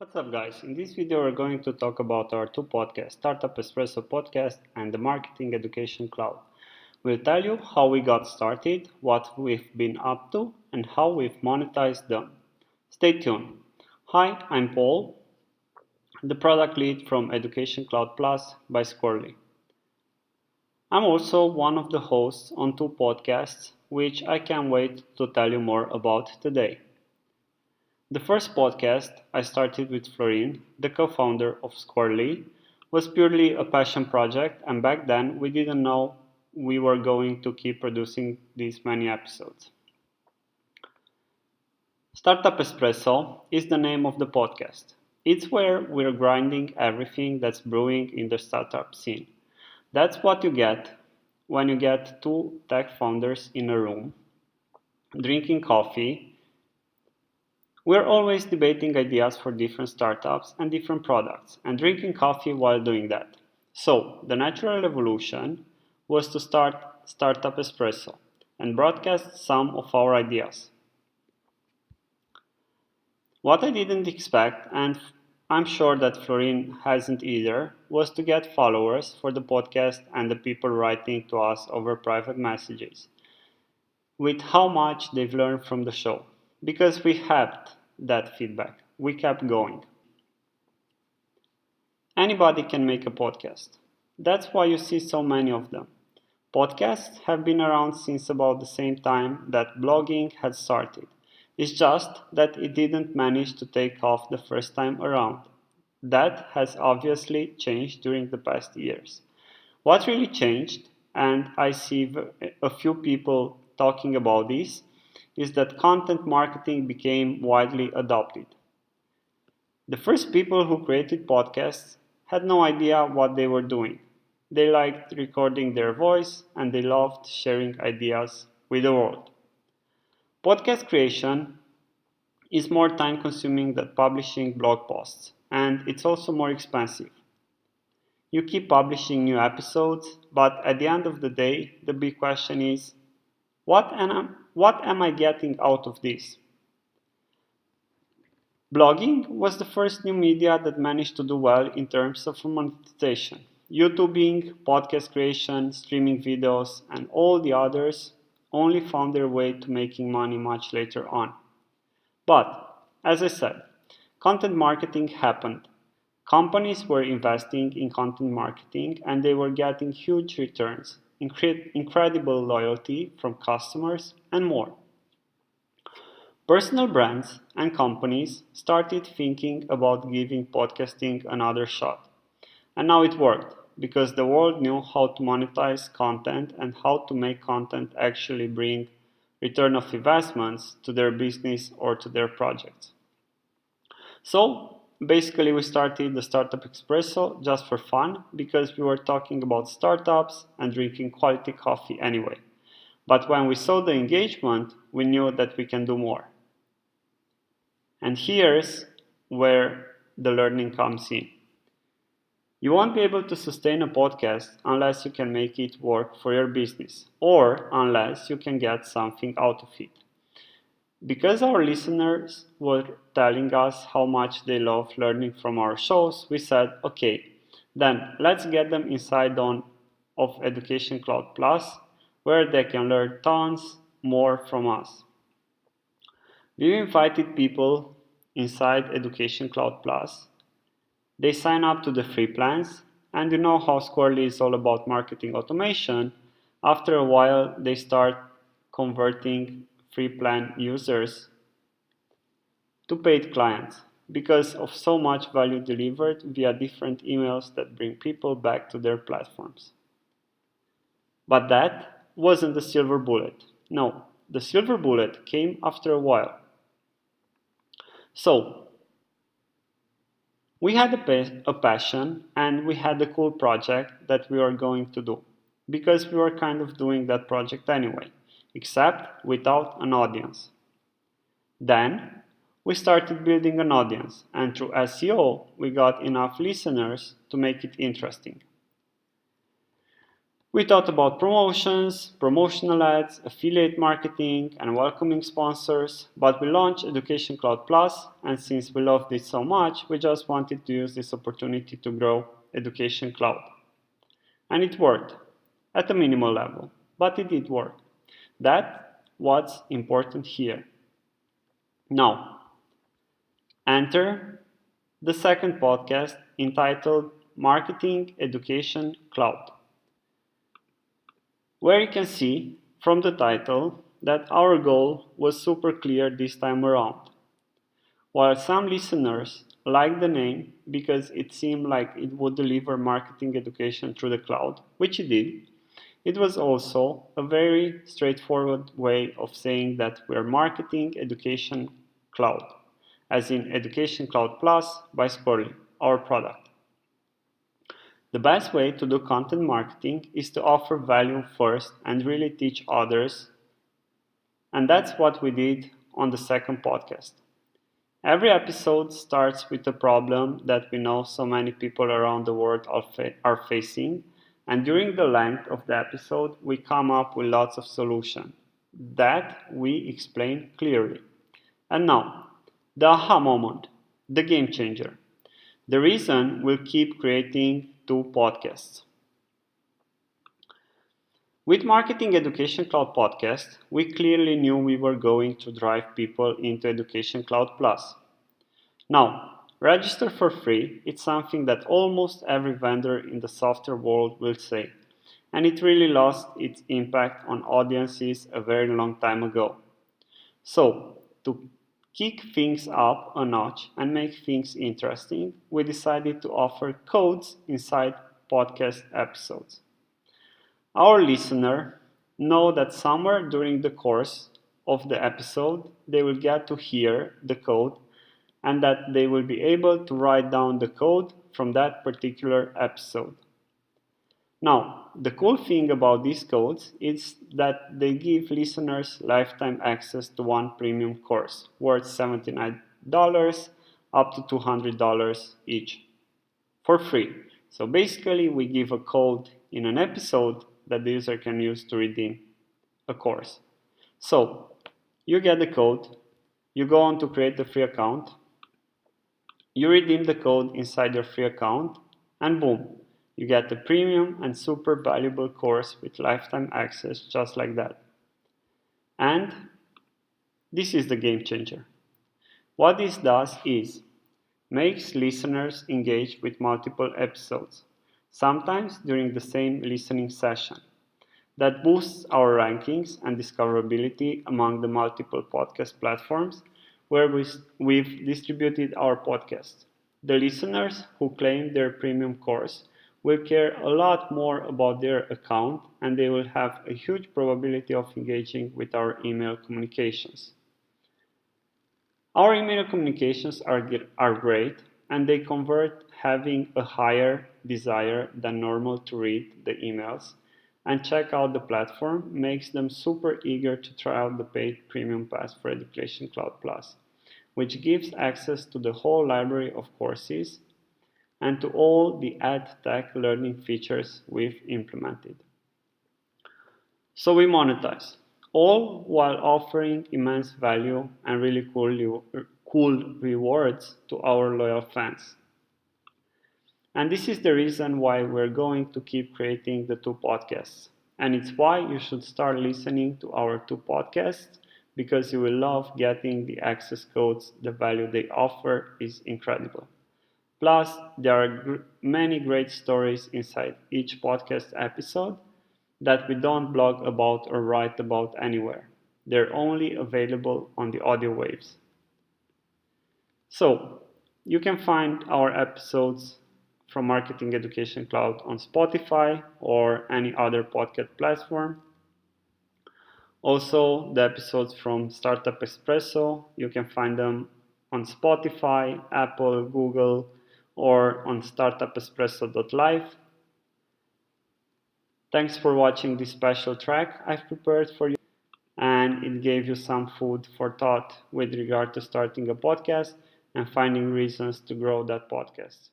What's up, guys? In this video, we're going to talk about our two podcasts, Startup Espresso podcast and the Marketing Education Cloud. We'll tell you how we got started, what we've been up to, and how we've monetized them. Stay tuned. Hi, I'm Paul, the product lead from Education Cloud Plus by Squirrely. I'm also one of the hosts on two podcasts, which I can't wait to tell you more about today. The first podcast I started with Florin, the co-founder of Squirrely, was purely a passion project, and back then we didn't know we were going to keep producing these many episodes. Startup Espresso is the name of the podcast. It's where we're grinding everything that's brewing in the startup scene. That's what you get when you get two tech founders in a room, drinking coffee. We're always debating ideas for different startups and different products, and drinking coffee while doing that. So, the natural evolution was to start Startup Espresso and broadcast some of our ideas. What I didn't expect, and I'm sure that Florin hasn't either, was to get followers for the podcast and the people writing to us over private messages with how much they've learned from the show. Because we had that feedback, we kept going. Anybody can make a podcast. That's why you see so many of them. Podcasts have been around since about the same time that blogging had started. It's just that it didn't manage to take off the first time around. That has obviously changed during the past years. What really changed, and I see a few people talking about this, is that content marketing became widely adopted. The first people who created podcasts had no idea what they were doing. They liked recording their voice and they loved sharing ideas with the world. Podcast creation is more time consuming than publishing blog posts, and it's also more expensive. You keep publishing new episodes, but at the end of the day, the big question is, what am I getting out of this? Blogging was the first new media that managed to do well in terms of monetization. YouTubing, podcast creation, streaming videos, and all the others only found their way to making money much later on. But, as I said, content marketing happened. Companies were investing in content marketing and they were getting huge returns, incredible loyalty from customers, and more. Personal brands and companies started thinking about giving podcasting another shot. And now it worked, because the world knew how to monetize content and how to make content actually bring return of investments to their business or to their projects. So, basically we started the Startup Espresso just for fun, because we were talking about startups and drinking quality coffee anyway. But when we saw the engagement, we knew that we can do more. And here's where the learning comes in. You won't be able to sustain a podcast unless you can make it work for your business, or unless you can get something out of it. Because our listeners were telling us how much they love learning from our shows, we said, okay, then let's get them inside of Education Cloud Plus, where they can learn tons more from us. We invited people inside Education Cloud Plus. They sign up to the free plans, and you know how Squirrely is all about marketing automation. After a while, they start converting free plan users to paid clients because of so much value delivered via different emails that bring people back to their platforms. But that wasn't the silver bullet. No, the silver bullet came after a while. So, we had a passion and we had a cool project that we were going to do, because we were kind of doing that project anyway, except without an audience. Then we started building an audience, and through SEO we got enough listeners to make it interesting. We thought about promotions, promotional ads, affiliate marketing, and welcoming sponsors, but we launched Education Cloud Plus, and since we loved it so much, we just wanted to use this opportunity to grow Education Cloud. And it worked, at a minimal level, but it did work. That's what's important here. Now, enter the second podcast entitled Marketing Education Cloud, where you can see from the title that our goal was super clear this time around. While some listeners liked the name because it seemed like it would deliver marketing education through the cloud, which it did, it was also a very straightforward way of saying that we're marketing education cloud, as in Education Cloud Plus by Squirrely, our product. The best way to do content marketing is to offer value first and really teach others. And that's what we did on the second podcast. Every episode starts with a problem that we know so many people around the world are facing. And during the length of the episode, we come up with lots of solutions that we explain clearly. And now, the aha moment, the game changer. The reason we'll keep creating 2 podcasts. With Marketing Education Cloud Podcast, we clearly knew we were going to drive people into Education Cloud Plus. Now, register for free, it's something that almost every vendor in the software world will say, and it really lost its impact on audiences a very long time ago. So, to kick things up a notch and make things interesting, we decided to offer codes inside podcast episodes. Our listener know that somewhere during the course of the episode they will get to hear the code and that they will be able to write down the code from that particular episode. Now, the cool thing about these codes is that they give listeners lifetime access to one premium course worth $79 up to $200 each for free. So basically, we give a code in an episode that the user can use to redeem a course. So you get the code, you go on to create the free account, you redeem the code inside your free account, and boom, you get the premium and super valuable course with lifetime access just like that. And this is the game changer. What this does is makes listeners engage with multiple episodes, sometimes during the same listening session. That boosts our rankings and discoverability among the multiple podcast platforms where we've distributed our podcast. The listeners who claim their premium course will care a lot more about their account and they will have a huge probability of engaging with our email communications. Our email communications are great and they convert having a higher desire than normal to read the emails and check out the platform makes them super eager to try out the paid premium pass for Education Cloud Plus, which gives access to the whole library of courses and to all the ed tech learning features we've implemented. So we monetize, all while offering immense value and really cool rewards to our loyal fans. And this is the reason why we're going to keep creating the 2 podcasts. And it's why you should start listening to our 2 podcasts because you will love getting the access codes. The value they offer is incredible. Plus, there are many great stories inside each podcast episode that we don't blog about or write about anywhere. They're only available on the audio waves. So, you can find our episodes from Marketing Education Cloud on Spotify or any other podcast platform. Also, the episodes from Startup Espresso, you can find them on Spotify, Apple, Google, or on Startupespresso.live. Thanks for watching this special track I've prepared for you, and it gave you some food for thought with regard to starting a podcast and finding reasons to grow that podcast.